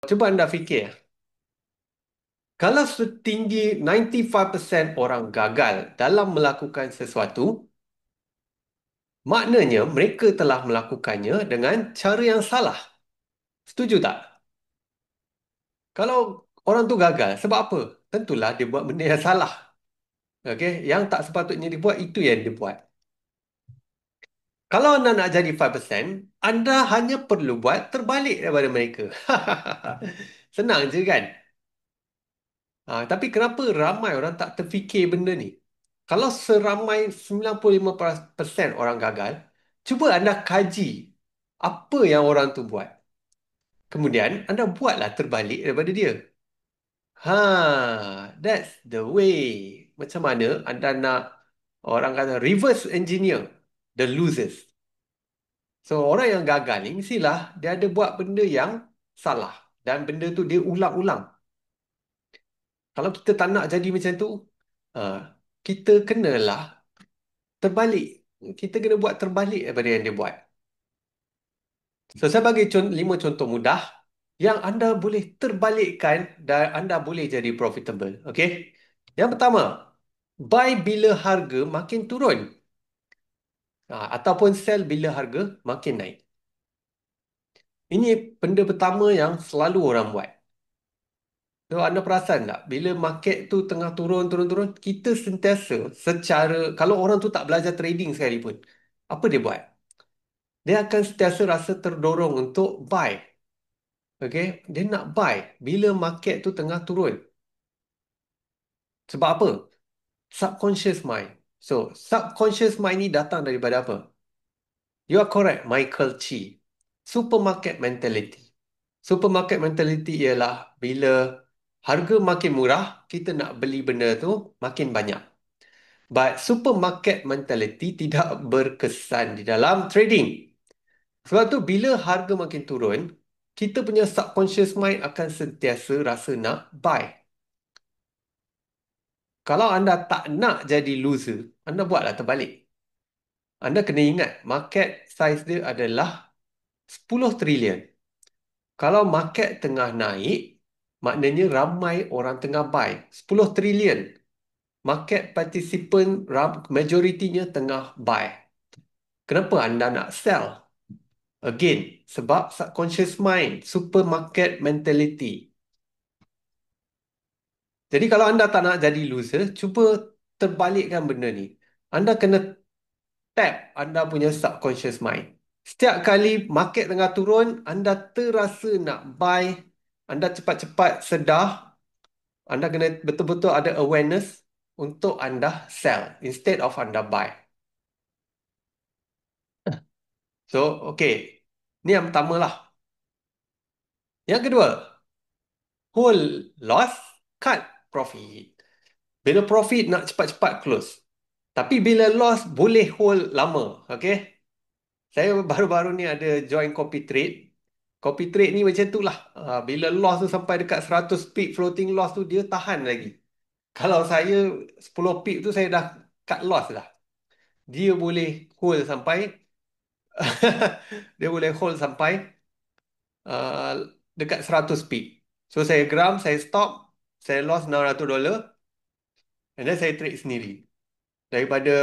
Cuba anda fikir, kalau setinggi 95% orang gagal dalam melakukan sesuatu, maknanya mereka telah melakukannya dengan cara yang salah. Setuju tak? Kalau orang tu gagal, sebab apa? Tentulah dia buat benda yang salah. Okey, yang tak sepatutnya dibuat, itu yang dia buat. Kalau anda nak jadi 5%, anda hanya perlu buat terbalik daripada mereka. Senang je kan? Tapi kenapa ramai orang tak terfikir benda ni? Kalau seramai 95% orang gagal, cuba anda kaji apa yang orang tu buat. Kemudian anda buatlah terbalik daripada dia. That's the way. Macam mana anda nak orang kata reverse engineer the losers. So orang yang gagal ni mestilah dia ada buat benda yang salah dan benda tu dia ulang-ulang. Kalau kita tak nak jadi macam tu, uh, kita kenalah terbalik. Kita kena buat terbalik daripada yang dia buat. So, saya bagi 5 contoh mudah yang anda boleh terbalikkan dan anda boleh jadi profitable. Okay? Yang pertama, buy bila harga makin turun. Ataupun sell bila harga makin naik. Ini benda pertama yang selalu orang buat. So, anda perasan tak? Bila market tu tengah turun, kita sentiasa secara, kalau orang tu tak belajar trading sekalipun, apa dia buat? Dia akan sentiasa rasa terdorong untuk buy. Okay? Dia nak buy bila market tu tengah turun. Sebab apa? Subconscious mind. So, subconscious mind ni datang daripada apa? You are correct, Michael Chi. Supermarket mentality. Supermarket mentality ialah bila harga makin murah, kita nak beli benda tu makin banyak. But supermarket mentality tidak berkesan di dalam trading. Sebab tu bila harga makin turun, kita punya subconscious mind akan sentiasa rasa nak buy. Kalau anda tak nak jadi loser, anda buatlah terbalik. Anda kena ingat, market size dia adalah 10 trilion. Kalau market tengah naik, maknanya ramai orang tengah buy. 10 trilion. Market participant majoritinya tengah buy. Kenapa anda nak sell? Again, sebab subconscious mind, supermarket mentality. Jadi kalau anda tak nak jadi loser, cuba terbalikkan benda ni. Anda kena tap anda punya subconscious mind. Setiap kali market tengah turun, anda terasa nak buy, anda cepat-cepat sedar, anda kena betul-betul ada awareness untuk anda sell instead of anda buy. So, okay. Ni yang pertama lah. Yang kedua, hold loss, cut profit. Bila profit nak cepat-cepat close. Tapi bila loss boleh hold lama. Okay? Saya baru-baru ni ada join copy trade. Copy trade ni macam tu lah. Bila loss tu sampai dekat 100 pip floating loss tu dia tahan lagi. Kalau saya 10 pip tu saya dah cut loss dah. Dia boleh hold sampai dia boleh hold sampai uh, dekat 100 pip. So saya geram, saya stop, saya loss $600 and then saya trade sendiri. Daripada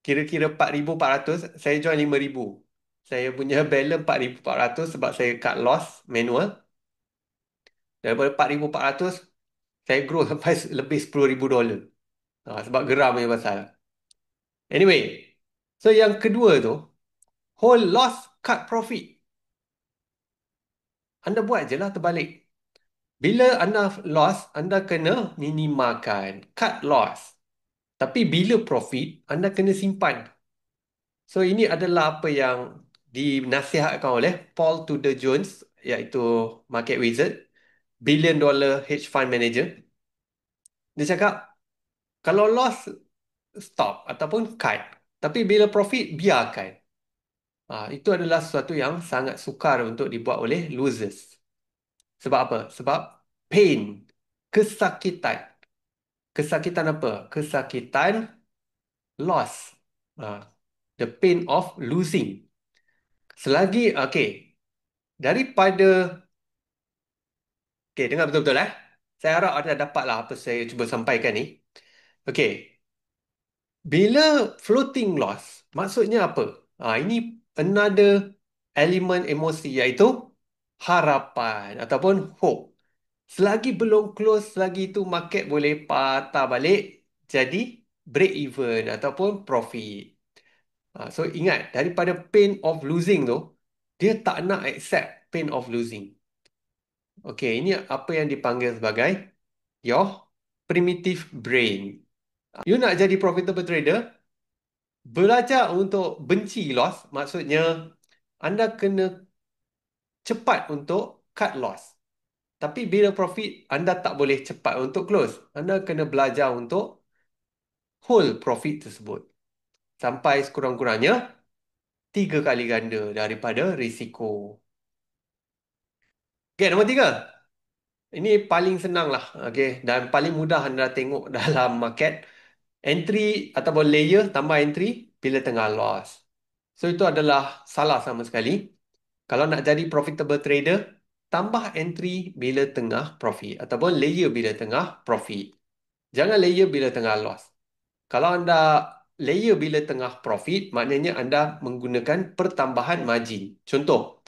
kira-kira 4,400, saya join 5,000. Saya punya balance 4,400 sebab saya cut loss manual. Daripada 4,400, saya grow sampai lebih $10,000. Sebab geram punya pasal. Anyway, so yang kedua tu, hold loss, cut profit. Anda buat je lah terbalik. Bila anda loss, anda kena minimalkan, cut loss. Tapi bila profit, anda kena simpan. So ini adalah apa yang dinasihatkan oleh Paul Tudor Jones, iaitu market wizard, billion dollar hedge fund manager. Dia cakap, kalau loss, stop ataupun cut. Tapi bila profit, biarkan. Itu adalah sesuatu yang sangat sukar untuk dibuat oleh losers. Sebab apa? Sebab pain, kesakitan. Kesakitan apa? Kesakitan loss. The pain of losing. Selagi, okay, daripada Okay, dengar betul-betul Saya harap anda dapat lah apa saya cuba sampaikan ni. Okay, bila floating loss, maksudnya apa? Ini another elemen emosi iaitu harapan ataupun hope. Selagi belum close, selagi itu market boleh patah balik jadi break even ataupun profit. So ingat, daripada pain of losing tu, dia tak nak accept pain of losing. Okay, ini apa yang dipanggil sebagai your primitive brain. You nak jadi profitable trader, belajar untuk benci loss, maksudnya anda kena cepat untuk cut loss. Tapi bila profit, anda tak boleh cepat untuk close. Anda kena belajar untuk hold profit tersebut. Sampai sekurang-kurangnya 3 kali ganda daripada risiko. Okay, nombor 3. Ini paling senang lah. Okay, dan paling mudah anda tengok dalam market. Entry ataupun layer tambah entry bila tengah loss. So itu adalah salah sama sekali. Kalau nak jadi profitable trader, tambah entry bila tengah profit ataupun layer bila tengah profit. Jangan layer bila tengah loss. Kalau anda layer bila tengah profit, maknanya anda menggunakan pertambahan margin. Contoh,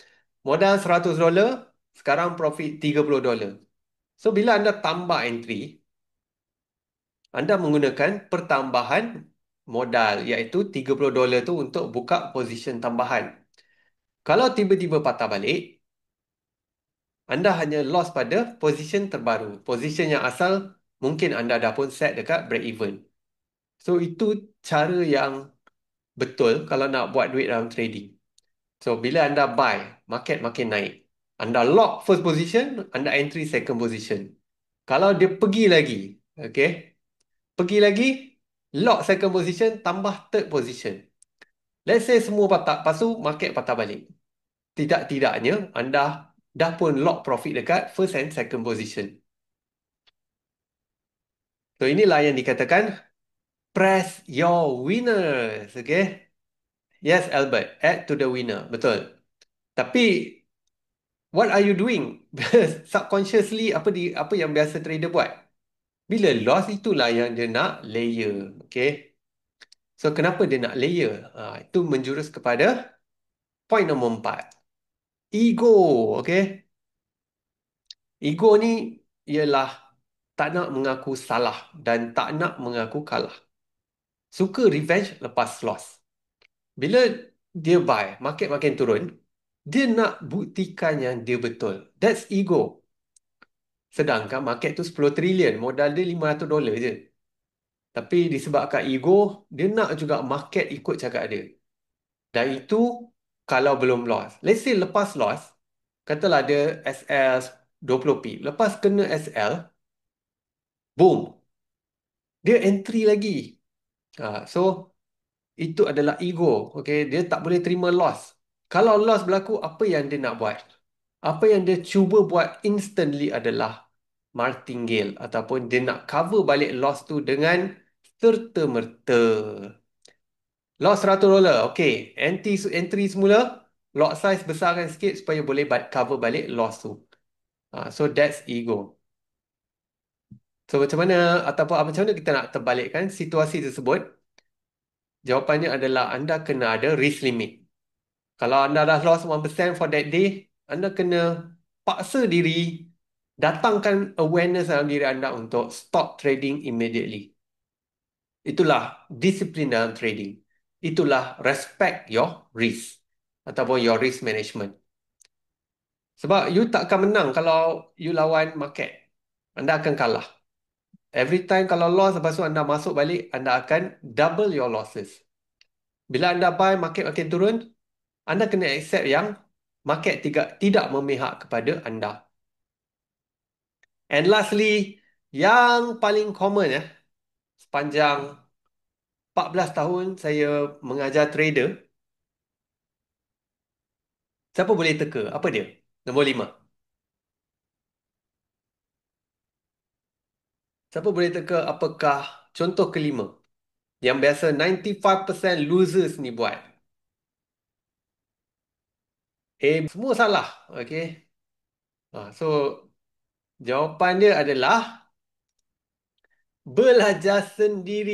modal $100, sekarang profit $30. So bila anda tambah entry, anda menggunakan pertambahan modal iaitu $30 tu untuk buka position tambahan. Kalau tiba-tiba patah balik, anda hanya loss pada position terbaru. Position yang asal mungkin anda dah pun set dekat break even. So itu cara yang betul kalau nak buat duit dalam trading. So bila anda buy, market makin naik. Anda lock first position, anda entry second position. Kalau dia pergi lagi, okay, pergi lagi, lock second position, tambah third position. Let's say semua patah, lepas tu market patah balik. Tidak-tidaknya anda dah pun lock profit dekat first and second position. So inilah yang dikatakan press your winners, okay? Yes, Albert, add to the winner, betul. Tapi what are you doing? Subconsciously apa yang biasa trader buat? Bila loss itulah yang dia nak layer, okay? So kenapa dia nak layer? Itu menjurus kepada point nombor 4. Ego, okay? Ego ni ialah tak nak mengaku salah dan tak nak mengaku kalah. Suka revenge lepas loss. Bila dia buy, market makin turun, dia nak buktikan yang dia betul. That's ego. Sedangkan market tu 10 trilion, modal dia $500 je. Tapi disebabkan ego, dia nak juga market ikut cakap dia. Dan itu kalau belum loss. Let's say lepas loss, katalah dia SL 20 pip. Lepas kena SL, boom, dia entry lagi. So, itu adalah ego. Okay? Dia tak boleh terima loss. Kalau loss berlaku, apa yang dia nak buat? Apa yang dia cuba buat instantly adalah martingale ataupun dia nak cover balik loss tu dengan serta-merta. Loss $100. Okay. Entry semula, lot size besarkan sikit supaya boleh cover balik loss tu. So that's ego. So macam mana ataupun macam mana kita nak terbalikkan situasi tersebut? Jawapannya adalah anda kena ada risk limit. Kalau anda dah lost 1% for that day, anda kena paksa diri, datangkan awareness dalam diri anda untuk stop trading immediately. Itulah disiplin dalam trading. Itulah respect your risk ataupun your risk management. Sebab you tak akan menang kalau you lawan market. Anda akan kalah. Every time kalau loss, lepas tu anda masuk balik, anda akan double your losses. Bila anda buy, market makin turun, anda kena accept yang market tidak memihak kepada anda. And lastly, yang paling common sepanjang 14 tahun saya mengajar trader, siapa boleh teka? Apa dia? Nombor 5. Siapa boleh teka apakah contoh kelima? Yang biasa 95% losers ni buat. Semua salah. Okay. So Jawapan dia adalah belajar sendiri.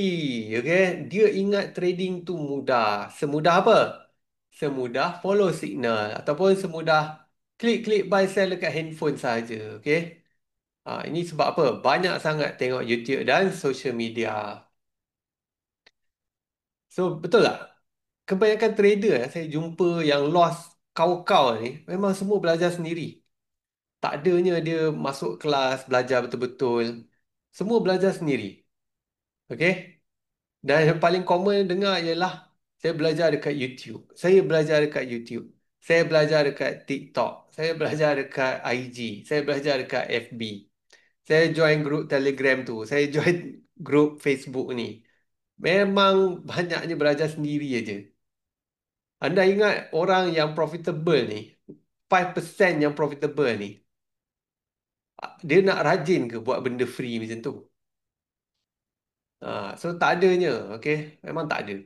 Okey, dia ingat trading tu mudah. Semudah apa? Semudah follow signal ataupun semudah klik-klik buy sell dekat handphone saja. Okey. Ini sebab apa? Banyak sangat tengok YouTube dan social media. So, betul tak? Kebanyakan trader saya jumpa yang loss kau-kau ni memang semua belajar sendiri. Tak adanya dia masuk kelas belajar betul-betul. Semua belajar sendiri. Okey? Dan yang paling common dengar ialah saya belajar dekat YouTube. Saya belajar dekat YouTube. Saya belajar dekat TikTok. Saya belajar dekat IG. Saya belajar dekat FB. Saya join grup Telegram tu. Saya join grup Facebook ni. Memang banyaknya belajar sendiri aja. Anda ingat orang yang profitable ni, 5% yang profitable ni, dia nak rajin ke buat benda free macam tu? So tak adanya, okay? Memang tak ada.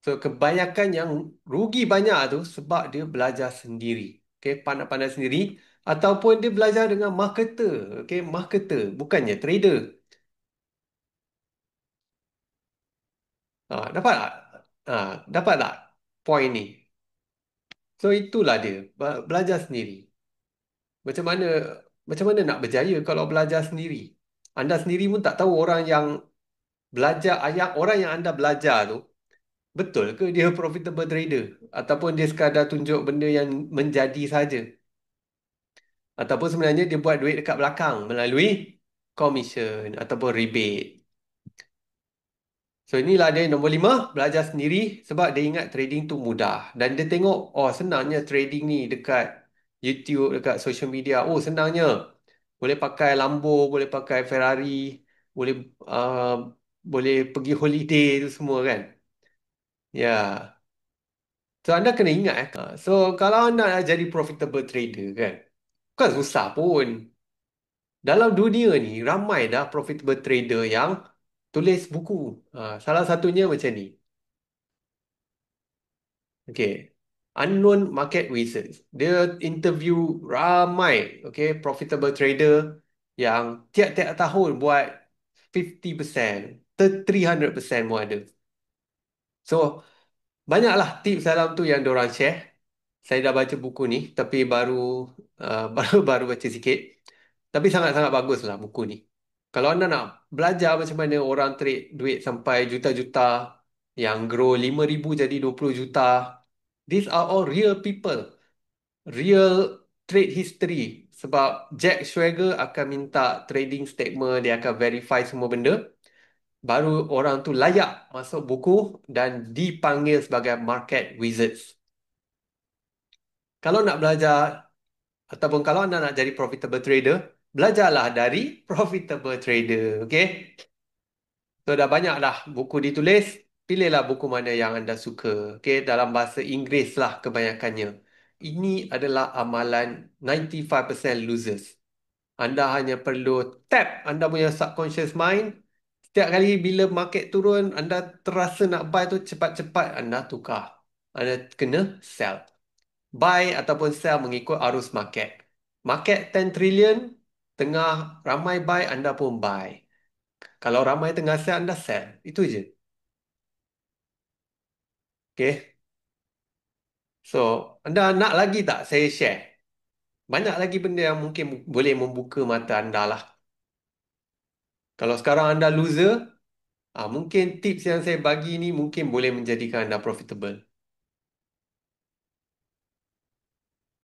So kebanyakan yang rugi banyak tu sebab dia belajar sendiri. Okay? Pandai-pandai sendiri. Ataupun dia belajar dengan marketer. Okay? Marketer, bukannya trader. Dapat tak? Dapat tak point ni? So itulah dia. Belajar sendiri. Macam mana macam mana nak berjaya kalau belajar sendiri? Anda sendiri pun tak tahu orang yang belajar ayat orang yang anda belajar tu betul ke dia profitable trader ataupun dia sekadar tunjuk benda yang menjadi saja ataupun sebenarnya dia buat duit dekat belakang melalui commission ataupun rebate. So inilah dia nombor 5, belajar sendiri sebab dia ingat trading tu mudah dan dia tengok oh senangnya trading ni dekat YouTube, dekat social media. Oh senangnya. Boleh pakai Lambo, boleh pakai Ferrari, boleh uh, boleh pergi holiday tu semua kan. Ya. So anda kena ingat so kalau anda nak jadi profitable trader kan, bukan susah pun. Dalam dunia ni ramai dah profitable trader yang tulis buku. Salah satunya macam ni. Okay. Unknown Market Wizards. Dia interview ramai, okay, profitable trader yang tiap-tiap tahun buat 50%, 300% pun ada. So, banyaklah tips dalam tu yang diorang share. Saya dah baca buku ni, tapi baru baru baca sikit. Tapi sangat-sangat baguslah buku ni. Kalau anda nak belajar macam mana orang trade duit sampai juta-juta, yang grow 5,000 jadi 20 juta, these are all real people, real trade history. Sebab Jack Schwager akan minta trading statement, dia akan verify semua benda. Baru orang tu layak masuk buku dan dipanggil sebagai market wizards. Kalau nak belajar ataupun kalau anda nak jadi profitable trader, belajarlah dari profitable trader. Okay? So dah banyak dah buku ditulis. Pilihlah buku mana yang anda suka. Okay? Dalam bahasa Inggeris lah kebanyakannya. Ini adalah amalan 95% losers. Anda hanya perlu tap anda punya subconscious mind. Setiap kali bila market turun, anda terasa nak buy tu cepat-cepat anda tukar. Anda kena sell. Buy ataupun sell mengikut arus market. Market 10 trillion, tengah ramai buy, anda pun buy. Kalau ramai tengah sell, anda sell. Itu je. Okay. So, anda nak lagi tak saya share? Banyak lagi benda yang mungkin boleh membuka mata anda lah. Kalau sekarang anda loser, mungkin tips yang saya bagi ni mungkin boleh menjadikan anda profitable.